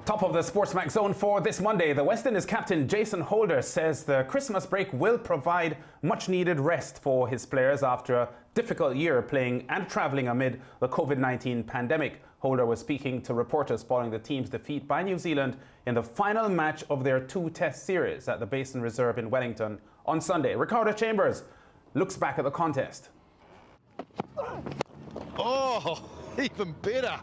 Top of the SportsMax Zone for this Monday, the West Indies captain Jason Holder says the Christmas break will provide much-needed rest for his players after a difficult year playing and travelling amid the COVID-19 pandemic. Holder was speaking to reporters following the team's defeat by New Zealand in the final match of their two-test series at the Basin Reserve in Wellington on Sunday. Ricardo Chambers looks back at the contest. Oh, even better.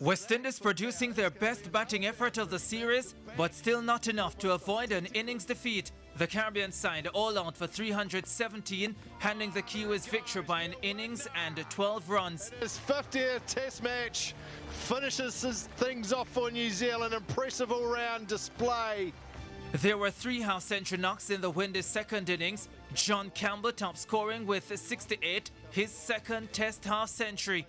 West Indies producing their best batting effort of the series, but still not enough to avoid an innings defeat. The Caribbean side all out for 317, handing the Kiwis victory by an innings and 12 runs. His 50th test match finishes things off for New Zealand. Impressive all-round display. There were 3 half-century knocks in the Windies' second innings. John Campbell top scoring with 68, his second test half-century.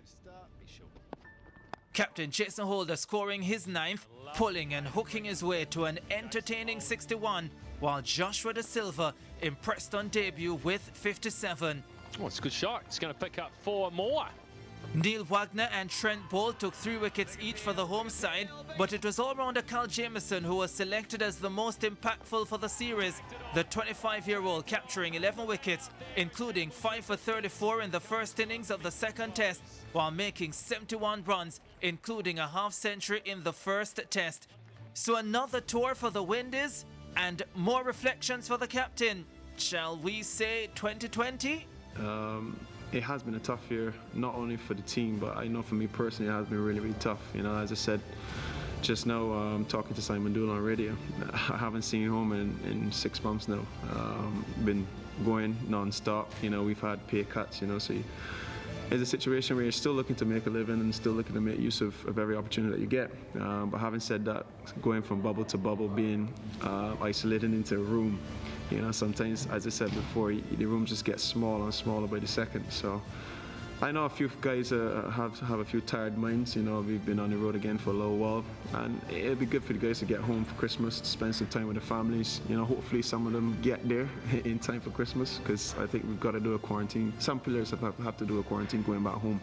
Captain Jason Holder scoring his 9th, pulling and hooking his way to an entertaining 61, while Joshua Da Silva impressed on debut with 57. Oh, it's a good shot. It's going to pick up 4 more. Neil Wagner and Trent Bolt took 3 wickets each for the home side, but it was all-rounder Cal Jamieson who was selected as the most impactful for the series. The 25-year-old capturing 11 wickets, including 5 for 34 in the first innings of the second test, while making 71 runs, including a half-century in the first test. So another tour for the Windies and more reflections for the captain. Shall we say 2020? It has been a tough year, not only for the team, but I know for me personally it has been really, really tough. You know, as I said just now, talking to Simon Dool on radio, I haven't seen home in 6 months now. Been going non-stop, you know, we've had pay cuts, you know, so it's a situation where you're still looking to make a living and still looking to make use of every opportunity that you get. But having said that, going from bubble to bubble, being isolated into a room, you know, sometimes, as I said before, the rooms just get smaller and smaller by the second. So I know a few guys have a few tired minds. You know, we've been on the road again for a little while, and it'll be good for the guys to get home for Christmas, to spend some time with their families. You know, hopefully some of them get there in time for Christmas, because I think we've got to do a quarantine. Some players have to do a quarantine going back home.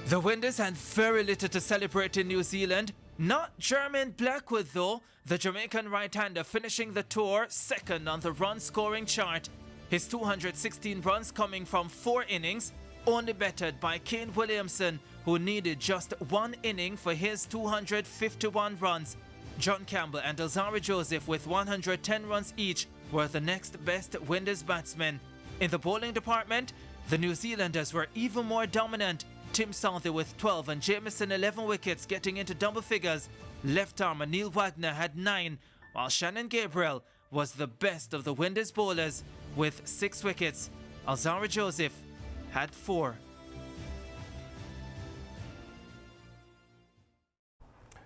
The Windies had very little to celebrate in New Zealand. Not Jermaine Blackwood though, the Jamaican right-hander finishing the tour second on the run-scoring chart. His 216 runs coming from 4 innings, only bettered by Kane Williamson, who needed just 1 inning for his 251 runs. John Campbell and Alzarri Joseph with 110 runs each were the next best Windies batsmen. In the bowling department, the New Zealanders were even more dominant. Tim Southey with 12 and Jamieson 11 wickets getting into double figures. Left armer Neil Wagner had 9, while Shannon Gabriel was the best of the Windies bowlers with 6 wickets. Alzarri Joseph had 4.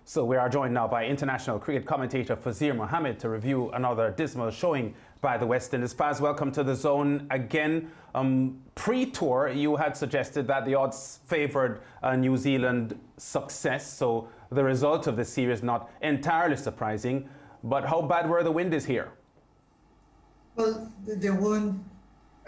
So we are joined now by international cricket commentator Fazeer Mohammed to review another dismal showing by the West Indies. Faz, welcome to the Zone again. Pre-tour, you had suggested that the odds favoured New Zealand success, so the result of the series not entirely surprising. But how bad were the Windies here? Well, they weren't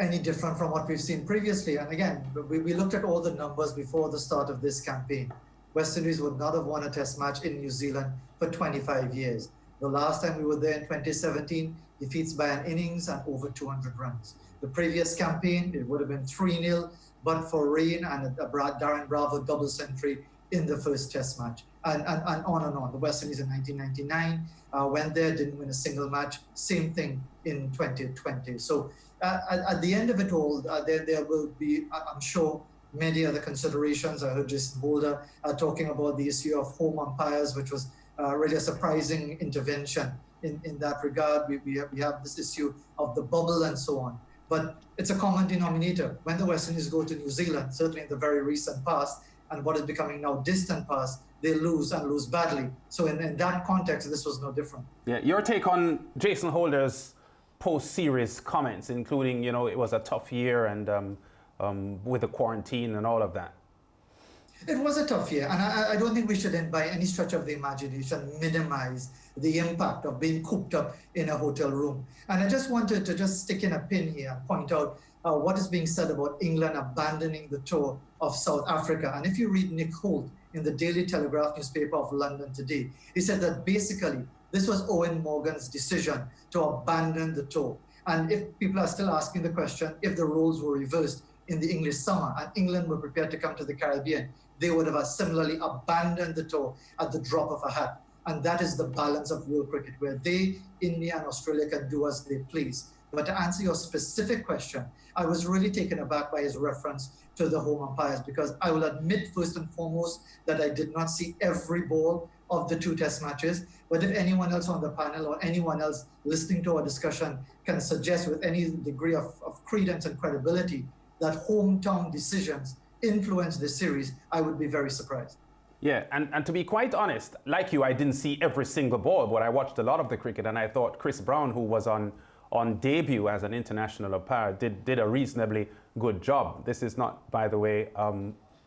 any different from what we've seen previously. And again, we looked at all the numbers before the start of this campaign. West Indies would not have won a test match in New Zealand for 25 years. The last time we were there in 2017, defeats by an innings and over 200 runs. The previous campaign, it would have been 3-0, but for rain and a Darren Bravo double century in the first test match. And on and on. The West Indies in 1999 went there, didn't win a single match. Same thing in 2020. So at the end of it all, there will be, I'm sure, many other considerations. I heard Jason Holder talking about the issue of home umpires, which was really a surprising intervention in that regard. We have this issue of the bubble and so on. But it's a common denominator. When the West Indies go to New Zealand, certainly in the very recent past, and what is becoming now distant past, they lose and lose badly. So in that context, this was no different. Yeah, your take on Jason Holder's post-series comments, including, you know, it was a tough year and with the quarantine and all of that. It was a tough year, and I don't think we should, by any stretch of the imagination, minimize the impact of being cooped up in a hotel room. And I just wanted to stick in a pin here and point out what is being said about England abandoning the tour of South Africa. And if you read Nick Holt in the Daily Telegraph newspaper of London today. He said that basically this was Owen Morgan's decision to abandon the tour. And if people are still asking the question, if the roles were reversed in the English summer and England were prepared to come to the Caribbean, they would have similarly abandoned the tour at the drop of a hat. And that is the balance of world cricket, where they, India and Australia, can do as they please. But to answer your specific question, I was really taken aback by his reference to the home umpires, because I will admit first and foremost that I did not see every ball of the 2 test matches. But if anyone else on the panel or anyone else listening to our discussion can suggest with any degree of credence and credibility that hometown decisions influence this series, I would be very surprised. Yeah, and to be quite honest, like you, I didn't see every single ball, but I watched a lot of the cricket, and I thought Chris Brown, who was on debut as an international umpire, did a reasonably good job. This is not, by the way,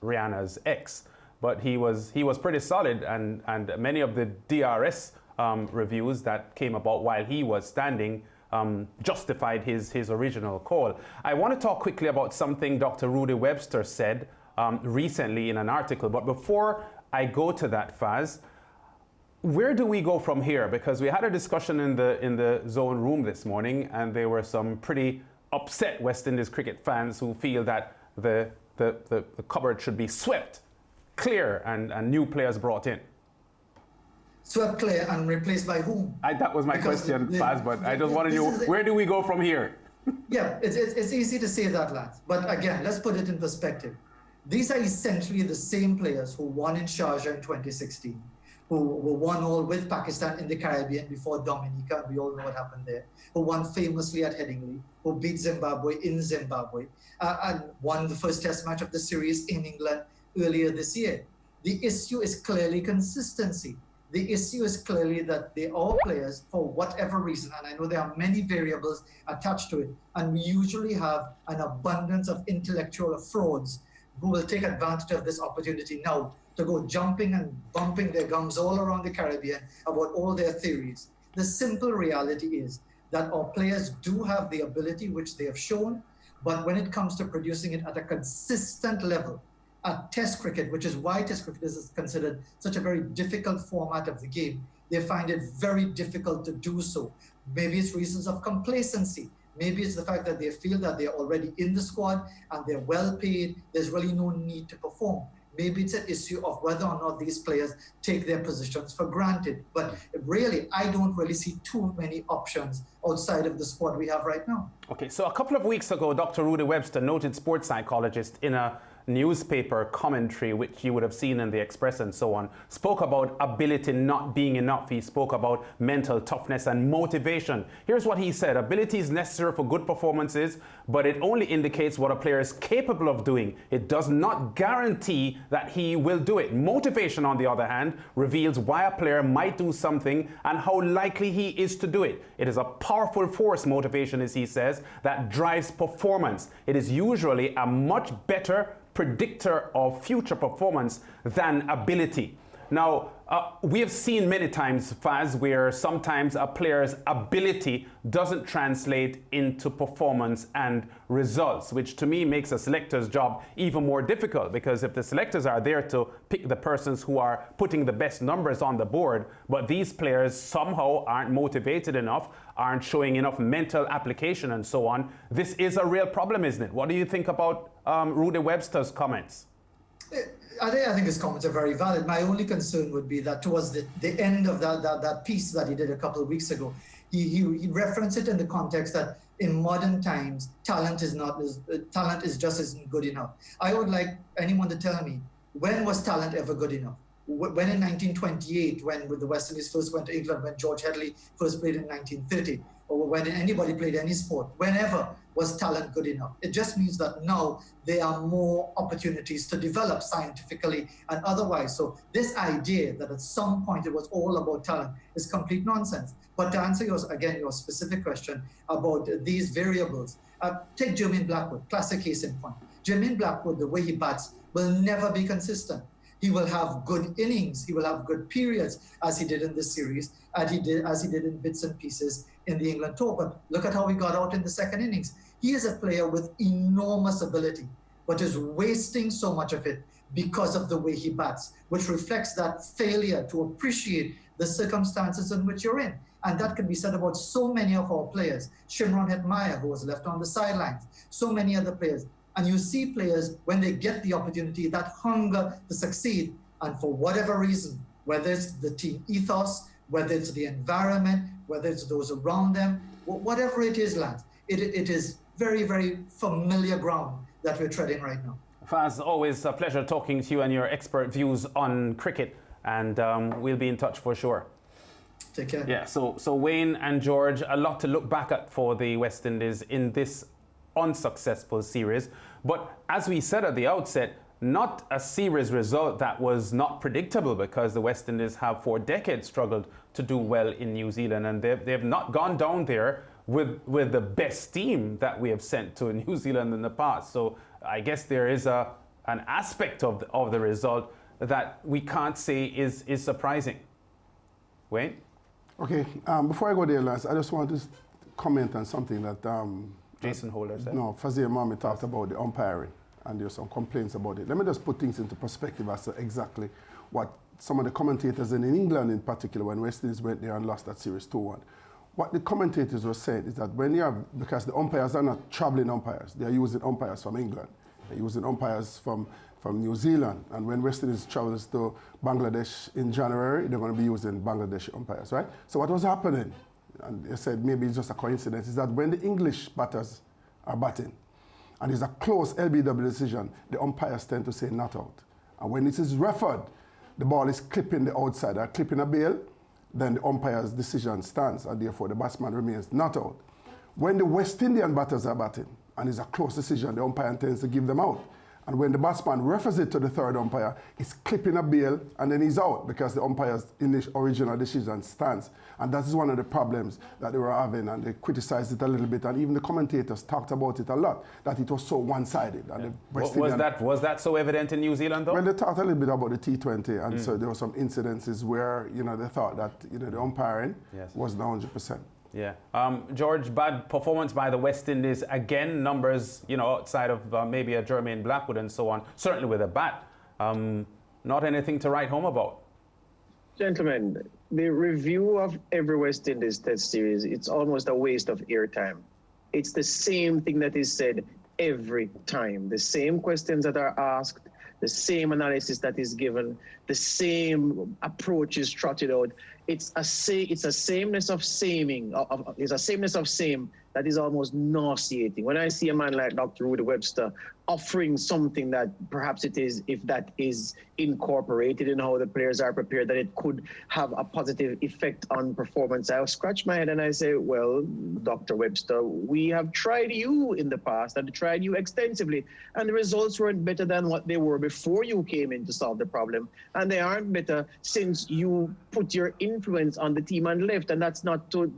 Rihanna's ex, but he was pretty solid, and many of the DRS reviews that came about while he was standing justified his original call. I want to talk quickly about something Dr. Rudy Webster said recently in an article, but before I go to that, Faz, where do we go from here? Because we had a discussion in the zone room this morning, and there were some pretty upset West Indies cricket fans who feel that the cupboard should be swept clear and new players brought in. Swept clear and replaced by whom? That was my question, Faz, but I just want to know, where do we go from here? Yeah, it's easy to say that, Lance. But again, let's put it in perspective. These are essentially the same players who won in Sharjah in 2016, who won all with Pakistan in the Caribbean before Dominica, and we all know what happened there, who won famously at Headingley, who beat Zimbabwe in Zimbabwe, and won the first test match of the series in England earlier this year. The issue is clearly consistency. The issue is clearly that they are players, for whatever reason, and I know there are many variables attached to it, and we usually have an abundance of intellectual frauds who will take advantage of this opportunity now to go jumping and bumping their gums all around the Caribbean about all their theories. The simple reality is that our players do have the ability, which they have shown, but when it comes to producing it at a consistent level, at Test cricket, which is why Test cricket is considered such a very difficult format of the game, they find it very difficult to do so. Maybe it's reasons of complacency. Maybe it's the fact that they feel that they're already in the squad and they're well paid. There's really no need to perform. Maybe it's an issue of whether or not these players take their positions for granted. But really, I don't really see too many options outside of the squad we have right now. Okay, so a couple of weeks ago, Dr. Rudy Webster, noted sports psychologist, in a newspaper commentary, which you would have seen in the Express and so on, spoke about ability not being enough. He spoke about mental toughness and motivation. Here's what he said: ability is necessary for good performances, but it only indicates what a player is capable of doing. It does not guarantee that he will do it. Motivation, on the other hand, reveals why a player might do something and how likely he is to do it. It is a powerful force, motivation, as he says, that drives performance. It is usually a much better predictor of future performance than ability. Now, we have seen many times, Faz, where sometimes a player's ability doesn't translate into performance and results, which to me makes a selector's job even more difficult, because if the selectors are there to pick the persons who are putting the best numbers on the board, but these players somehow aren't motivated enough, aren't showing enough mental application and so on, this is a real problem, isn't it? What do you think about Rudy Webster's comments? I think his comments are very valid. My only concern would be that towards the end of that piece that he did a couple of weeks ago, he referenced it in the context that in modern times, talent just isn't good enough. I would like anyone to tell me, when was talent ever good enough? When in 1928, when the West Indies first went to England, when George Headley first played in 1930, or when anybody played any sport, whenever was talent good enough? It just means that now there are more opportunities to develop scientifically and otherwise. So this idea that at some point it was all about talent is complete nonsense. But to answer your specific question about these variables, take Jermaine Blackwood, classic case in point. Jermaine Blackwood, the way he bats, will never be consistent. He will have good innings, he will have good periods, as he did in this series, as he did in bits and pieces in the England tour. But look at how he got out in the second innings. He is a player with enormous ability, but is wasting so much of it because of the way he bats, which reflects that failure to appreciate the circumstances in which you're in. And that can be said about so many of our players. Shimron Hetmyer, who was left on the sidelines, so many other players. And you see players, when they get the opportunity, that hunger to succeed, and for whatever reason, whether it's the team ethos, whether it's the environment, whether it's those around them, whatever it is, lads, it is very, very familiar ground that we're treading right now. Faz, always a pleasure talking to you and your expert views on cricket, and we'll be in touch for sure. Take care. Yeah, so Wayne and George, a lot to look back at for the West Indies in this unsuccessful series. But as we said at the outset, not a series result that was not predictable, because the West Indies have for decades struggled to do well in New Zealand, and they've not gone down there with the best team that we have sent to New Zealand in the past. So I guess there is an aspect of the result that we can't say is surprising. Wayne? Okay, before I go there, Lance, I just want to comment on something that Jason Holder said. No, Fazeer Mohammed talked about the umpiring, and there's some complaints about it. Let me just put things into perspective as to exactly what some of the commentators in England in particular, when West Indies went there and lost that series 2-1, what the commentators were saying is that when you have, because the umpires are not traveling umpires, they are using umpires from England, they're using umpires from New Zealand, and when West Indies travels to Bangladesh in January, they're going to be using Bangladeshi umpires, right? So what was happening, and they said maybe it's just a coincidence, is that when the English batters are batting, and it's a close LBW decision, the umpires tend to say not out. And when it is referred, the ball is clipping the outside, or clipping a bail, then the umpire's decision stands, and therefore the batsman remains not out. When the West Indian batters are batting, and it's a close decision, the umpire tends to give them out. And when the batsman refers it to the third umpire, it's clipping a bail, and then he's out, because the umpire's original decision stands. And that is one of the problems that they were having, and they criticized it a little bit, and even the commentators talked about it a lot, that it was so one-sided. And Yeah. Was that so evident in New Zealand, though? Well, they talked a little bit about the T20, and so there were some incidences where, they thought that, the umpiring wasn't 100%. Yeah. George, bad performance by the West Indies. Again, numbers, outside of maybe a Jermaine Blackwood and so on, certainly with a bat. Not anything to write home about. Gentlemen, the review of every West Indies Test series, it's almost a waste of airtime. It's the same thing that is said every time. The same questions that are asked, the same analysis that is given, the same approach is trotted out. It's a sameness of saming. It's a sameness of same that is almost nauseating. When I see a man like Dr. Rudy Webster offering something that perhaps it is, if that is incorporated in how the players are prepared, that it could have a positive effect on performance, I scratch my head and I say, well, Dr. Webster, we have tried you in the past and tried you extensively, and the results weren't better than what they were before you came in to solve the problem, and they aren't better since you put your influence on the team and left. And that's not to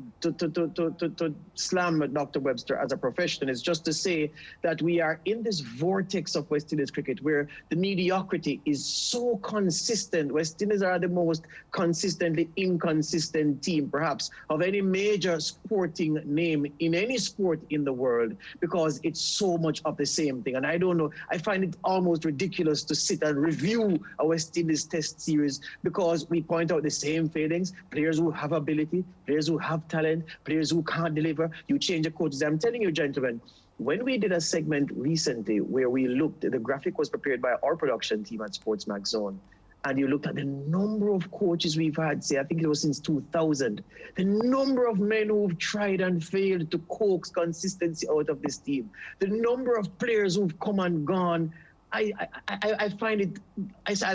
slam Dr. Webster as a professional. It's just to say that we are in this vortex of West Indies cricket where the mediocrity is so consistent. West Indies are the most consistently inconsistent team, perhaps, of any major sporting name in any sport in the world, because it's so much of the same thing. And I don't know, I find it almost ridiculous to sit and review a West Indies Test series because we point out the same failings, players who have ability, players who have talent, players who can't deliver. You change the coaches. I'm telling you, gentlemen, when we did a segment recently where we looked, the graphic was prepared by our production team at SportsMax Zone, and you looked at the number of coaches we've had, say, I think it was since 2000, the number of men who've tried and failed to coax consistency out of this team, the number of players who've come and gone. I find it, as I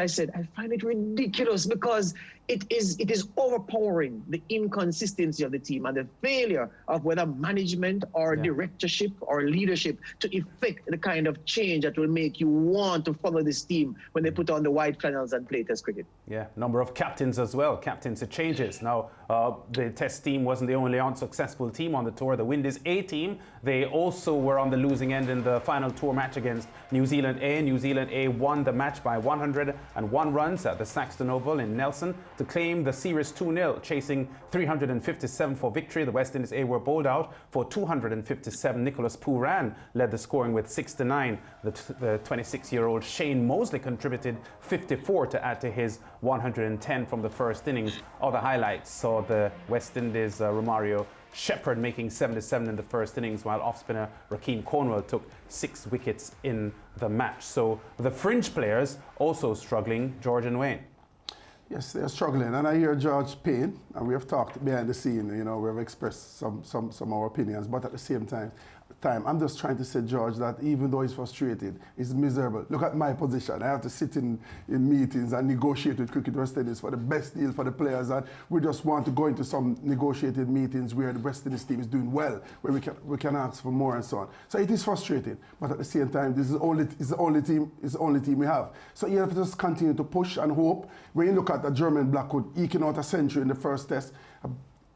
said, I find it ridiculous because it is overpowering the inconsistency of the team and the failure of whether management or directorship or leadership to effect the kind of change that will make you want to follow this team when they put on the white flannels and play Test cricket. Yeah, number of captains as well. Captains, it changes. Now, the Test team wasn't the only unsuccessful team on the tour. The Windies A team, they also were on the losing end in the final tour match against New Zealand A. New Zealand A won the match by 101 runs at the Saxton Oval in Nelson to to claim the series 2-0, chasing 357 for victory. The West Indies A were bowled out for 257. Nicholas Pooran led the scoring with 6-9. The 26-year-old Shane Mosley contributed 54 to add to his 110 from the first innings. Other highlights saw the West Indies Romario Shepherd making 77 in the first innings, while off-spinner Rakeem Cornwell took 6 wickets in the match. So the fringe players also struggling, George and Wayne. Yes, they're struggling, and I hear George pain, and we have talked behind the scene, you know, we have expressed some of our opinions, but at the same time, I'm just trying to say, George, that even though he's frustrated, he's miserable. Look at my position. I have to sit in meetings and negotiate with Cricket West Indies for the best deal for the players, and we just want to go into some negotiated meetings where the West Indies team is doing well, where we can ask for more and so on. So it is frustrating, but at the same time, this is the only team we have. So you have to just continue to push and hope. When you look at the German Blackwood eking out a century in the first test,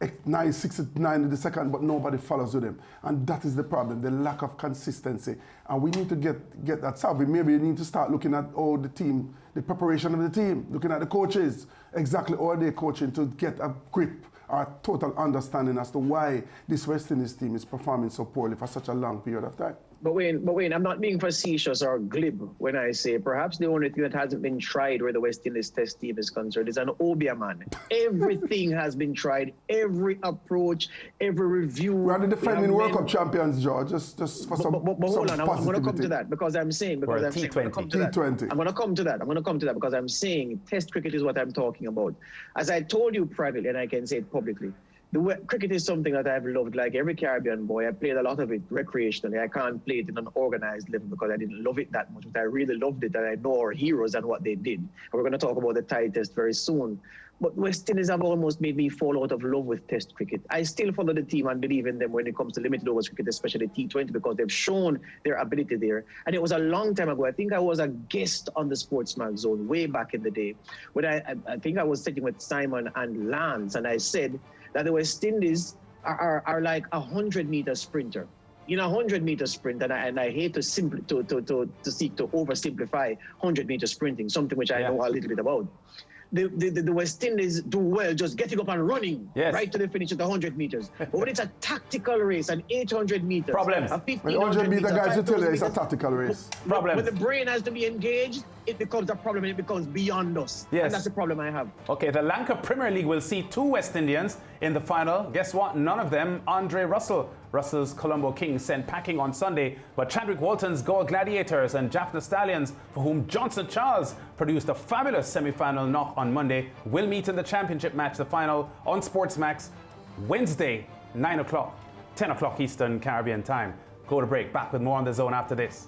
69 in the second, but nobody follows with him. And that is the problem, the lack of consistency. And we need to get that solved. Maybe you need to start looking at all the team, the preparation of the team, looking at the coaches, exactly all their coaching to get a grip or a total understanding as to why this West Indies team is performing so poorly for such a long period of time. But Wayne, I'm not being facetious or glib when I say perhaps the only thing that hasn't been tried where the West Indies test team is concerned is an Obia man. Everything has been tried, every approach, every review. We are the defending World Cup champions, George, just for some But hold on, I'm going to come to that because I'm T20. going to come to that because I'm saying test cricket is what I'm talking about. As I told you privately, and I can say it publicly, cricket is something that I've loved like every Caribbean boy. I played a lot of it recreationally. I can't play it in an organized level because I didn't love it that much, but I really loved it, and I know our heroes and what they did. And we're going to talk about the Thai test very soon. But West Indies have almost made me fall out of love with test cricket. I still follow the team and believe in them when it comes to limited overs cricket, especially T20, because they've shown their ability there. And it was a long time ago. I think I was a guest on the SportsMax Zone way back in the day when I think I was sitting with Simon and Lance, and I said that the West Indies are like a 100-meter sprinter. In a 100-meter sprint, and I hate to seek to oversimplify 100-meter sprinting, something which I know a little bit about. The West Indies do well just getting up and running right to the finish at the 100 meters. But when it's a tactical race, an 800 meters, Problems. a 1500 meter guys, you tell you it's a meters, tactical race. Problems. When the brain has to be engaged, it becomes a problem and it becomes beyond us. Yes. And that's the problem I have. Okay, the Lanka Premier League will see 2 West Indians in the final. Guess what? None of them Andre Russell. Russell's Colombo Kings sent packing on Sunday, but Chadwick Walton's Gaul Gladiators and Jaffna Stallions, for whom Johnson Charles produced a fabulous semi-final knock on Monday, will meet in the championship match, the final, on SportsMax, Wednesday, 9 o'clock, 10 o'clock Eastern Caribbean time. Go to break. Back with more on The Zone after this.